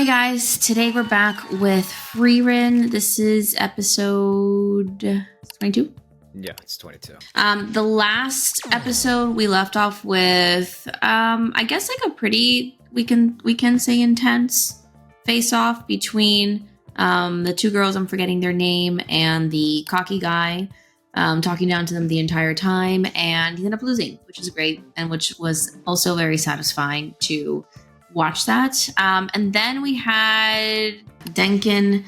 Hi guys, today we're back with Frieren. This is episode 22. Yeah, it's 22. The last episode we left off with I guess like a pretty we can say intense face off between the two girls, I'm forgetting their name, and the cocky guy, talking down to them the entire time, and he ended up losing, which is great and which was also very satisfying to watch that. And then we had Denkin.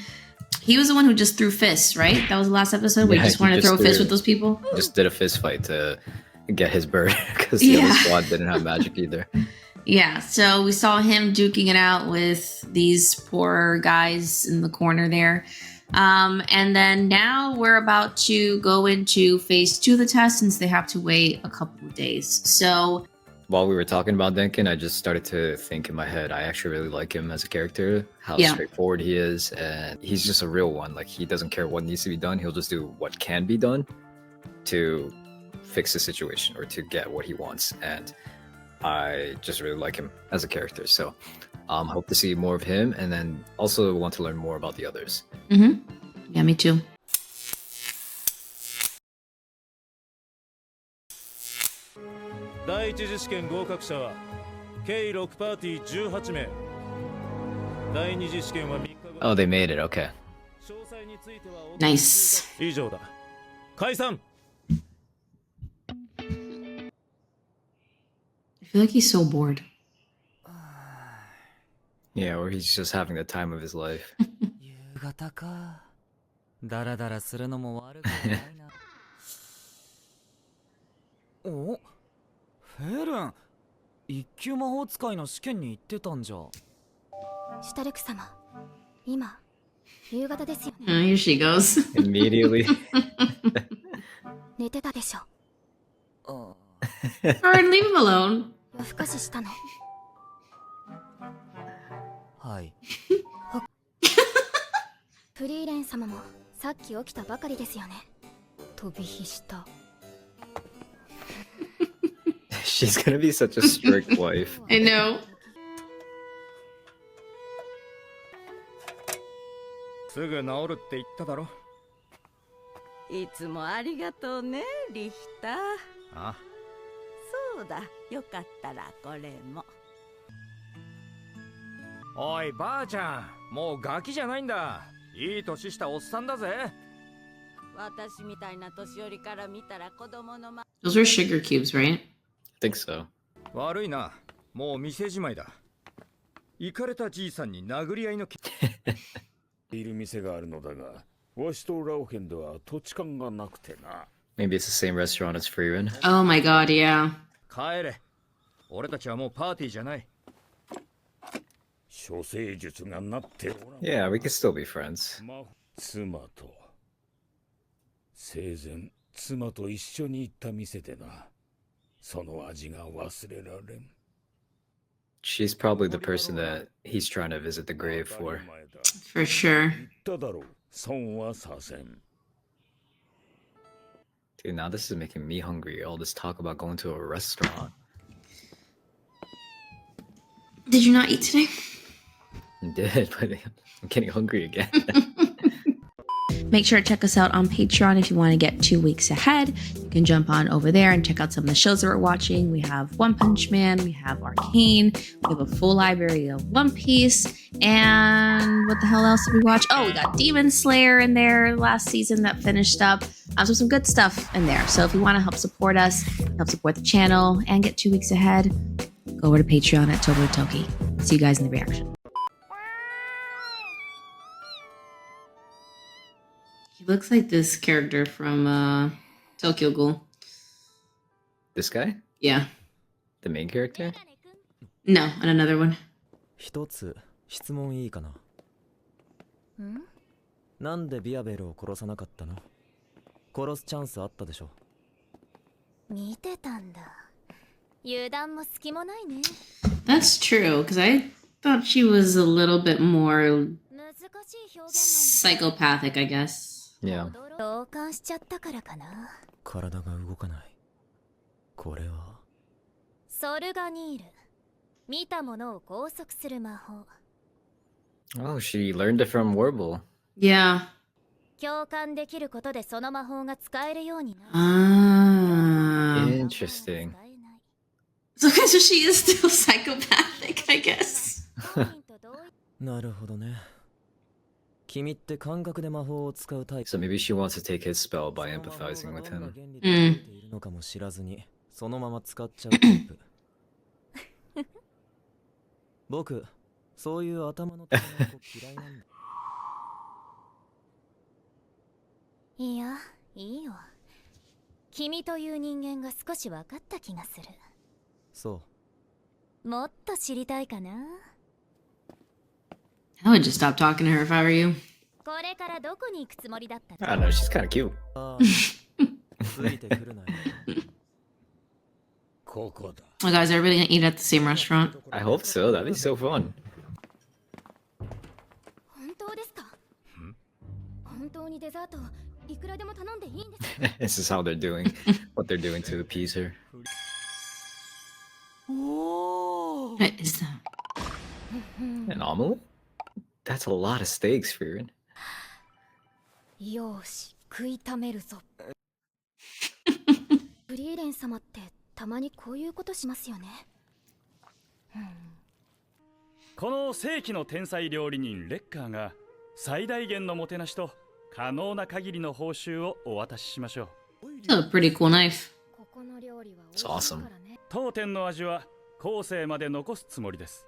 He was the one who just threw fists, right? That was the last episode where he just wanted to throw a fist with those people. Just did a fist fight to get his bird because the other squad didn't have magic either. Yeah, so we saw him duking it out with these poor guys in the corner there. And then now we're about to go into phase 2 of the test since they have to wait a couple of days. So while we were talking about Denkin, I just started to think in my head, I actually really like him as a character, how straightforward he is, and he's just a real one. Like, he doesn't care what needs to be done. He'll just do what can be done to fix the situation or to get what he wants. And I just really like him as a character. So hope to see more of him, and then also want to learn more about the others. Yeah, me too. Oh, they made it. Okay. Nice. I feel like he's so bored. Yeah, or he's just having the time of his life. Oh, Frieren, 一級魔法使いの試験に行ってたんじゃ。シュタルク様、今夕方ですよね。Here she goes. Immediately. 寝てたでしょ。Alright, leave him alone. 夜更かししたの。はい。フリーレン様もさっき起きたばかりですよね。飛び火した。She's gonna be such a strict wife. I know. すぐ治るって言っただろ。いつもありがとうね、リヒター。あ、そうだ、よかったらこれも。おいばあちゃん、もうガキじゃないんだ。いい年したおっさんだぜ。私みたいな年寄りから見たら子供のThose were sugar cubes, right? I think so. 悪いな、もう店じまいだ。イカれたじいさんに殴り合いのいる店があるのだが、わしとラオヘンでは土地勘がなくてな。Maybe it's the same restaurant as Frieren. Oh my god, yeah. 帰れ。俺たちはもうパーティーじゃない。処世術がなっておらん。Yeah, we can still be friends. 妻と生前妻と一緒に行った店でな。その味が忘れられん。She's probably the person that he's trying to visit the grave for. For sure. 言っただろう。損はさせん。 Dude, now this is making me hungry. All this talk about going to a restaurant. Did you not eat today? I did, but I'm getting hungry again. Make sure to check us out on Patreon if you want to get 2 weeks ahead. You can jump on over there and check out some of the shows that we're watching. We have One Punch Man, we have Arcane, we have a full library of One Piece, and what the hell else did we watch? Oh, we got Demon Slayer in there last season that finished up. So some good stuff in there. So if you want to help support us, help support the channel, and get 2 weeks ahead, go over to Patreon at tobototoki. See you guys in the reaction. He looks like this character from Tokyo Ghoul. This guy? Yeah. The main character? No, and another one. 一つ質問いいかな。ん？なんでビアベルを殺さなかったの？殺すチャンスあったでしょ。見てたんだ。油断も隙もないね。That's true, because I thought she was a little bit more psychopathic, I guess. Yeah. 同感しちゃったからかな。体が動かない。これはソルガニール。見たものを拘束する魔法。Oh, she learned it from Warble. Yeah. 共感できることでその魔法が使えるようになる。 Ah. Interesting. So she is still psychopathic, I guess. なるほどね。君って感覚で魔法を使うタイプ。 So maybe she wants to take his spell by empathizing with その魔法がどんな him. 原理で動いているのかも知らずに、そのまま使っちゃうタイプ。僕、そういう頭の高い子嫌いなんだ。いや、いいよ。君という人間が少し分かった気がする。そもっと知りたいかな。 I would just stop talking to her if I were you. これからどこに行くつもりだった I don't know, she's kind of cute. う。ああ、ついてくるなよ。ここだ。 Oh, guys, are we really gonna eat at the same restaurant? I hope so. That'd be so fun. 本当ですか？本当にデザートいくらでも頼んでいいんですか？ This is how they're doing what they're doing to appease her. おお。 What is that? An omelet? That's a lot of steaks, Frieren. よーし、食いためるぞ。フリーレン様ってたまにこういうことしますよね。この世紀の天才料理人レッカーが最大限のもてなしと可能な限りの報酬をお渡ししましょう。 It's a pretty cool knife. ここの料理は美味しい It's awesome. からね。当店の味は後世まで残すつもりです。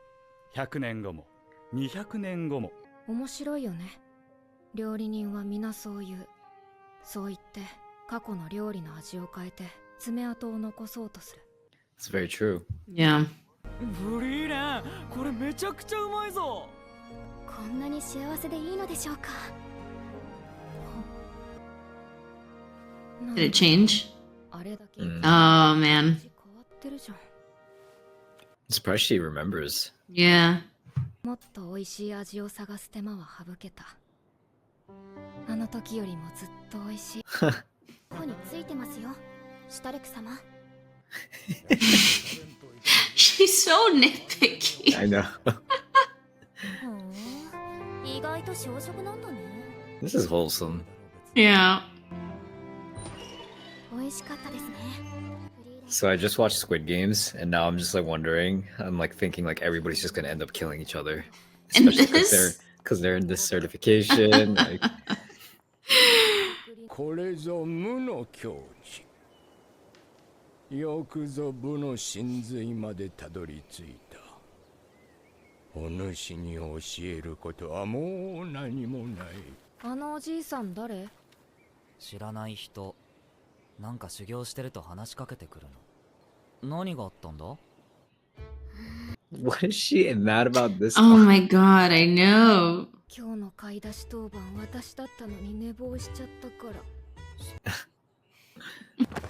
100年後も200年後も。面白いよね。料理人は皆そう言う。そう言って過去の料理の味を変えて爪痕を残そうとする。 It's very true. Yeah. フリーレン、これめちゃくちゃうまいぞ。こんなに幸せでいいのでしょうか。 Did it change? あれだけ Mm. Oh, man. 変わってるじゃん。 I'm surprised she remembers. Yeah. もっと美味しい味を探す手間は省けた。あの時よりもずっと美味しい。ここについてますよ、シュタルク様。 She's so nitpicky. I know. 意外と小食なんだね。 This is wholesome. Yeah. 美味しかったですね。 So I just watched Squid Games, and now I'm just like wondering. I'm like thinking like everybody's just gonna end up killing each other, In especially this? because they're in this certification. Like, これぞ無の境地。よくぞ部の真髄までたどり着いた。お主に教えることはもう何もない。あのおじいさん誰？知らない人。なんか修行してると話しかけてくるの。何があったんだ？ what is she mad about this? Oh my god, I know. 今日の買い出し当番私だったのに寝坊しちゃったか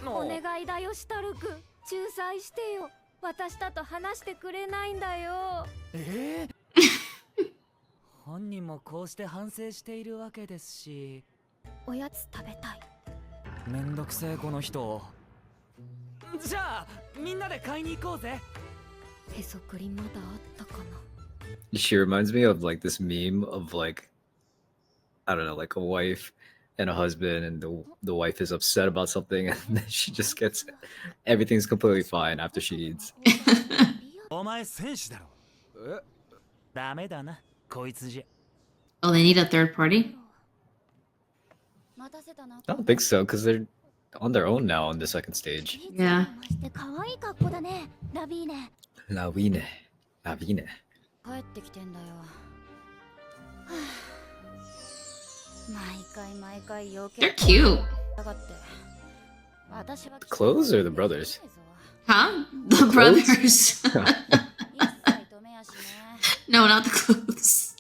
ら。お願いだよシュタルク、仲裁してよ。私だと話してくれないんだよ。本人もこうして反省しているわけですし。おやつ食べたい。めんどくせえこの人。じゃあみんなで買いに行こうぜ。へそくりまだあったかな。 She reminds me of like this meme of like, I don't know, like a wife and a husband, and the wife is upset about something, and then she just gets everything's completely fine after she eats. お前戦士だろ。ダメだなこいつじゃ。 Oh, they need a third party? 待たせたな。 I don't think so, because they're on their own now on the second stage. Yeah. 可愛い格好だね、ラビーネ。 La Vine. La Vine. 帰ってきてんだよ。はあ、毎回余計 They're cute. だがって。私は The clothes or the brothers? Huh? The brothers. No, not the clothes.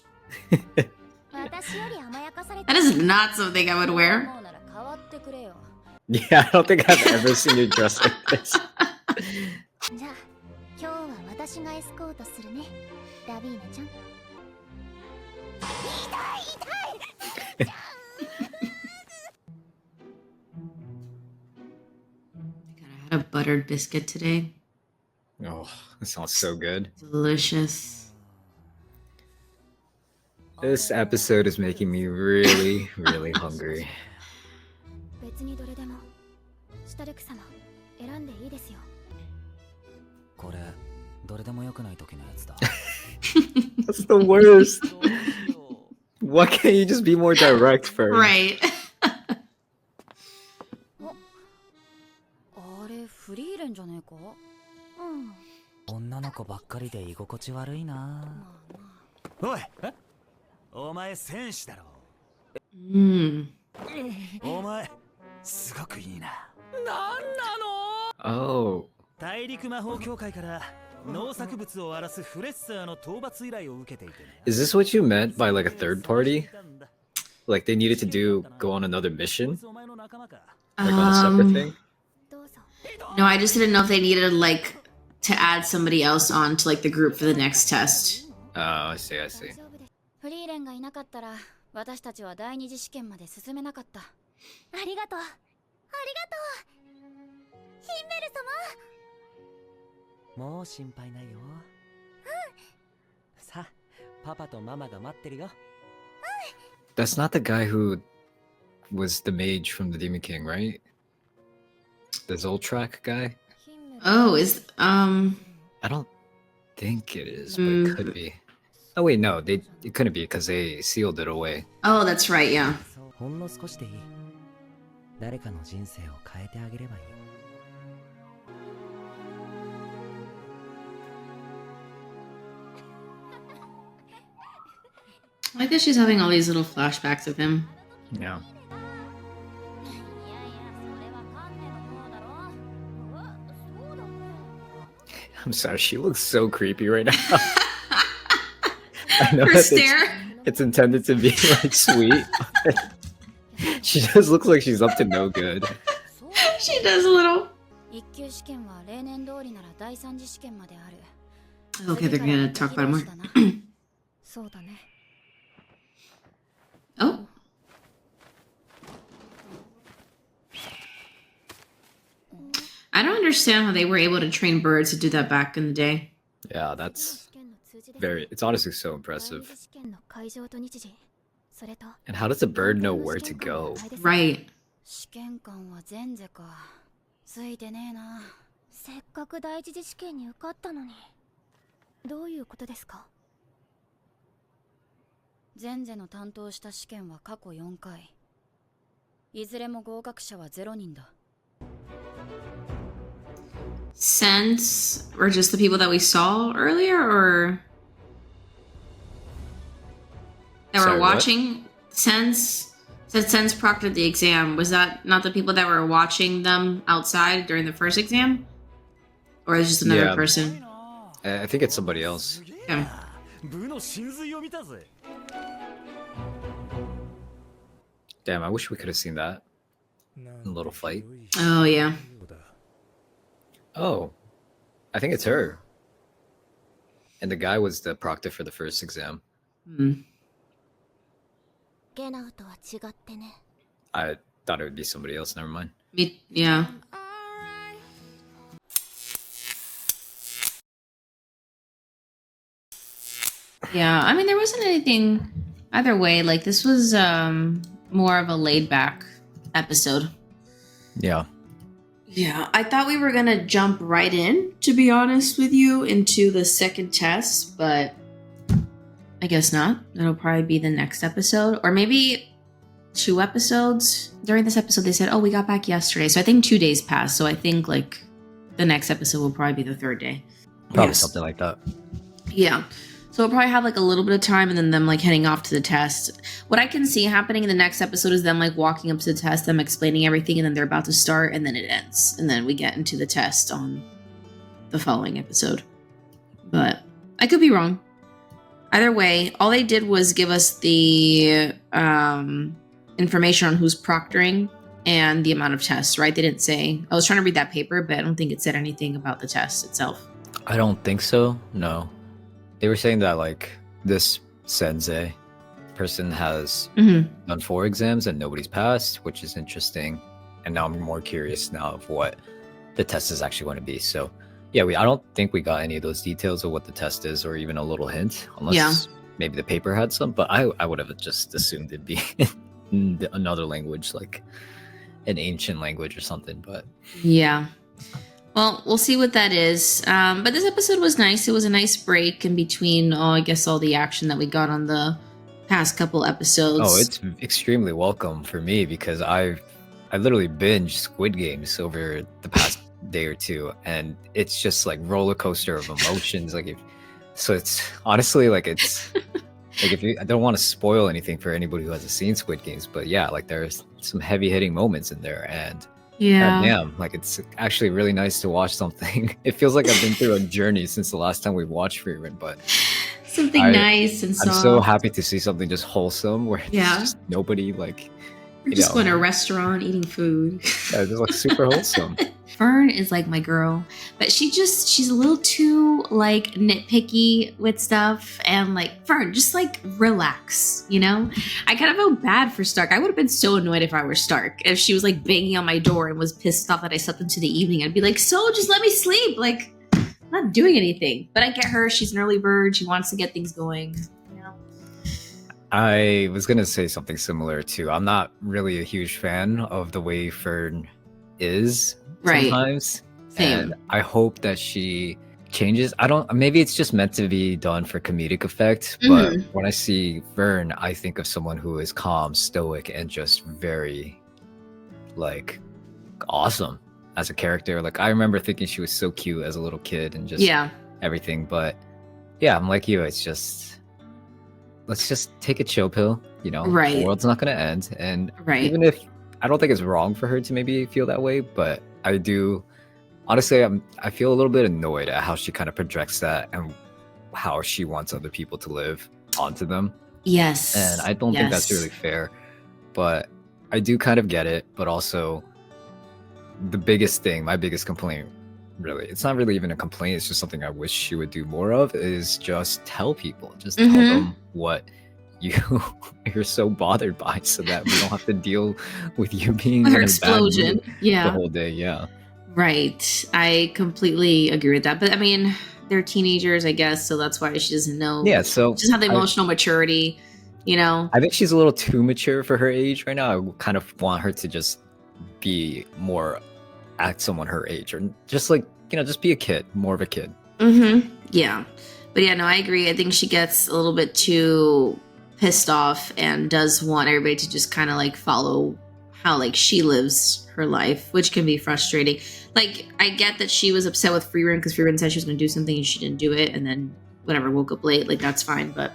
私より甘やかされ That is not something I would wear. 思うなら変わってくれよ。 Yeah, I don't think I've ever seen you dress like this. じゃあ今日は私がエスコートするね、ラビーナちゃん。I had a buttered biscuit today. Oh, that sounds so good. Delicious. This episode is making me really, really hungry. 別にどれでもシタルク様選んでいいですよ。これどれでもよくない時のやつだ。That's the worst. Why can't you just be more direct first? Right. あれフリーレンじゃねえか？女の子ばっかりで居心地悪いな。おい、お前戦士だろ。お前すごくいいな。なんなの？ Oh. 大陸魔法協会から農作物を荒らすフレッサーの討伐依頼を受けていてね。Is this what you meant by like a third party? Like they needed to go on another mission? Like on a separate thing? No, I just didn't know if they needed like to add somebody else on to like the group for the next test. Oh, I see, I see. フリーレンがいなかったら私たちは第二次試験まで進めなかった。ありがとう。ありがとう。ヒンベル様。もう心配ないよ。さあ、パパとママが待ってるよ。That's not the guy who was the mage from the Demon King, right? The Zoltrak guy? Oh, is I don't think it is, but it could be. Oh wait, no, it couldn't be because they sealed it away. Oh, that's right, yeah. ほんの少しでいい。誰かの人生を変えてあげればいい。I like that she's having all these little flashbacks of him. Yeah. I'm sorry, she looks so creepy right now. I know Her that stare. it's intended to be like sweet. She just looks like she's up to no good. She does a little. 一級試験は例年通りなら第三次試験まである。 Okay, they're gonna talk about it more. そうだね。Oh. I don't understand how they were able to train birds to do that back in the day. Yeah, that's it's honestly so impressive. And how does a bird know where to go? Right. 試験官は前世か。ついてねえな。せっかく第一次試験に受かったのに。どういうことですか？前世の担当した試験は過去4回。いずれも合格者は0人だ。Sense, or just the people that we saw earlier, or that Sorry, were what? watching? Sense said Sense proctored the exam. Was that not the people that were watching them outside during the first exam, or is it just another Yeah. person? I think it's somebody else. Okay. 部の真髄を見たぜ。 Damn, I wish we could have seen that. A little fight. Oh yeah. Oh, I think it's her. And the guy was the proctor for the first exam. Hmm. ゲナウとは違ってね。 I thought it would be somebody else. Never mind. Yeah. Yeah, I mean there wasn't anything either way. Like this was more of a laid back episode. Yeah. Yeah, I thought we were gonna jump right in, to be honest with you, into the second test, but I guess not. That'll probably be the next episode, or maybe 2 episodes. During this episode, they said, "Oh, we got back yesterday," so I think 2 days passed. So I think like the next episode will probably be the 3rd day. Probably Yes. something like that. Yeah. So we'll probably have like a little bit of time and then them like heading off to the test. What I can see happening in the next episode is them like walking up to the test, them explaining everything, and then they're about to start, and then it ends. And then we get into the test on the following episode. But I could be wrong. Either way, all they did was give us the information on who's proctoring and the amount of tests, right? They didn't say. I was trying to read that paper, but I don't think it said anything about the test itself. I don't think so. No. They were saying that like this sensei person has done 4 exams and nobody's passed, which is interesting. And now I'm more curious now of what the test is actually going to be. So yeah, I don't think we got any of those details of what the test is or even a little hint, unless maybe the paper had some, but I would have just assumed it'd be in another language, like an ancient language or something. But Yeah. Well, we'll see what that is. But this episode was nice. It was a nice break in between, I guess, all the action that we got on the past couple episodes. oh, it's extremely welcome for me because I literally binged Squid Games over the past day or two, and it's just like roller coaster of emotions. So it's honestly like it's like I don't want to spoil anything for anybody who hasn't seen Squid Games, but yeah, like there's some heavy hitting moments in there, and yeah. damn, like it's actually really nice to watch something. It feels like I've been through a journey since the last time we watched Frieren, but Something nice and soft. I'm so happy to see something just wholesome where it's just nobody like We're just going to a restaurant, eating food. Yeah, just like super wholesome. Fern is like my girl, but she's a little too like nitpicky with stuff, and like Fern, just like relax, you know? I kind of feel bad for Stark. I would have been so annoyed if I were Stark, if she was like banging on my door and was pissed off that I slept into the evening. I'd be like, so just let me sleep. Like, I'm not doing anything. But I get her. She's an early bird. She wants to get things going. You know? I was gonna say something similar too. I'm not really a huge fan of the way Fern is sometimes. Same. And I hope that she changes. Maybe it's just meant to be done for comedic effect, but when I see Fern, I think of someone who is calm, stoic, and just very like awesome as a character. Like I remember thinking she was so cute as a little kid and just everything. But yeah, I'm like you. It's just let's just take a chill pill. You know, the world's not gonna end, and even if I don't think it's wrong for her to maybe feel that way, but I do. Honestly, I feel a little bit annoyed at how she kind of projects that and how she wants other people to live onto them. Yes. And I don't think that's really fair. But I do kind of get it. But also, my biggest complaint, really, it's not really even a complaint. It's just something I wish she would do more of, is just tell people. Just tell them what you're so bothered by, so that we don't have to deal with you being in her a explosion bad mood the whole day. Right. I completely agree with that. But I mean, they're teenagers, I guess, so that's why she doesn't know. Yeah, so she doesn't have the emotional maturity, you know. I think she's a little too mature for her age right now. I kind of want her to just be more at someone her age, or just like, just be a kid, more of a kid. Yeah. But yeah, no, I agree. I think she gets a little bit too pissed off and does want everybody to just kind of like follow how like she lives her life, which can be frustrating. Like, I get that she was upset with Frieren because Frieren said she was going to do something and she didn't do it, and then whatever, woke up late. Like, that's fine. But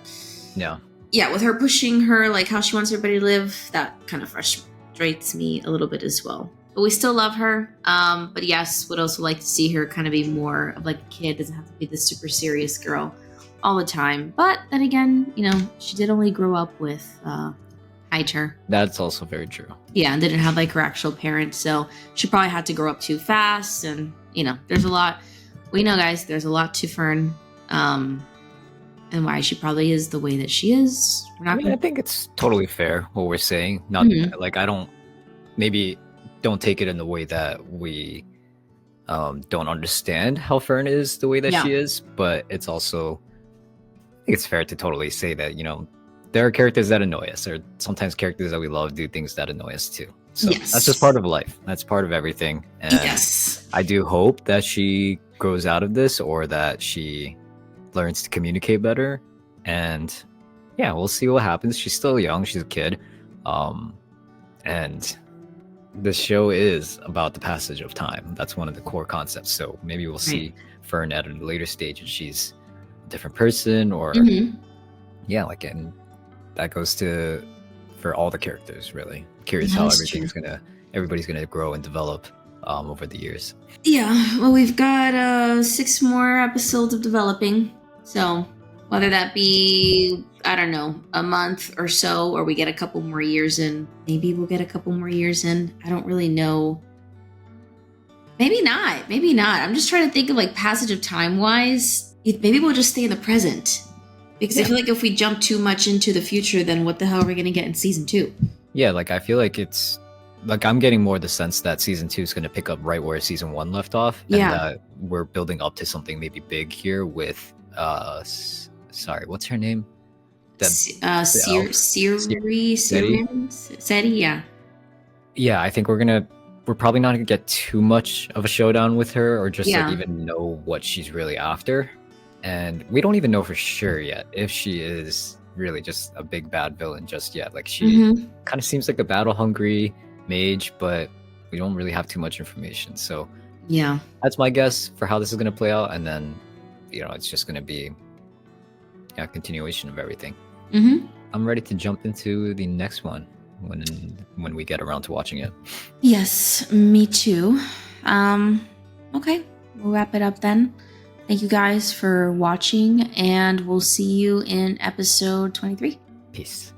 yeah, with her pushing her like how she wants everybody to live, that kind of frustrates me a little bit as well. But we still love her. But yes, would also like to see her kind of be more of like a kid. Doesn't have to be this super serious girl all the time. But then again, she did only grow up with Haiter. That's also very true. Yeah, and didn't have like her actual parents, so she probably had to grow up too fast. And there's a lot. We know, guys, there's a lot to Fern, and why she probably is the way that she is. I think it's totally fair what we're saying. Not like maybe don't take it in the way that we don't understand how Fern is the way that she is, but it's also, I think it's fair to totally say that there are characters that annoy us, or sometimes characters that we love do things that annoy us too. So that's just part of life. That's part of everything. And I do hope that she grows out of this, or that she learns to communicate better. And yeah, we'll see what happens. She's still young. She's a kid. And the show is about the passage of time. That's one of the core concepts. So maybe we'll see Fern at a later stage and she's a different person, or and that goes for all the characters, really. Curious how everybody's gonna grow and develop over the years. Yeah, well, we've got 6 more episodes of developing. So whether that be, I don't know, a month or so, or we get a couple more years in, maybe we'll get a couple more years in. I don't really know. Maybe not. I'm just trying to think of like passage of time wise. Maybe we'll just stay in the present. Because I feel like if we jump too much into the future, then what the hell are we going to get in season 2? Yeah, like I feel like it's like I'm getting more the sense that season 2 is going to pick up right where season 1 left off, and that we're building up to something maybe big here with sorry, what's her name? Seri, yeah. Yeah, I think we're probably not gonna get too much of a showdown with her, or just like even know what she's really after. And we don't even know for sure yet if she is really just a big bad villain just yet. Like she kind of seems like a battle hungry mage, but we don't really have too much information. So yeah, that's my guess for how this is gonna play out, and then it's just gonna be a continuation of everything. I'm ready to jump into the next one when we get around to watching it. Yes, me too. Okay, we'll wrap it up then. Thank you guys for watching, and we'll see you in episode 23. Peace.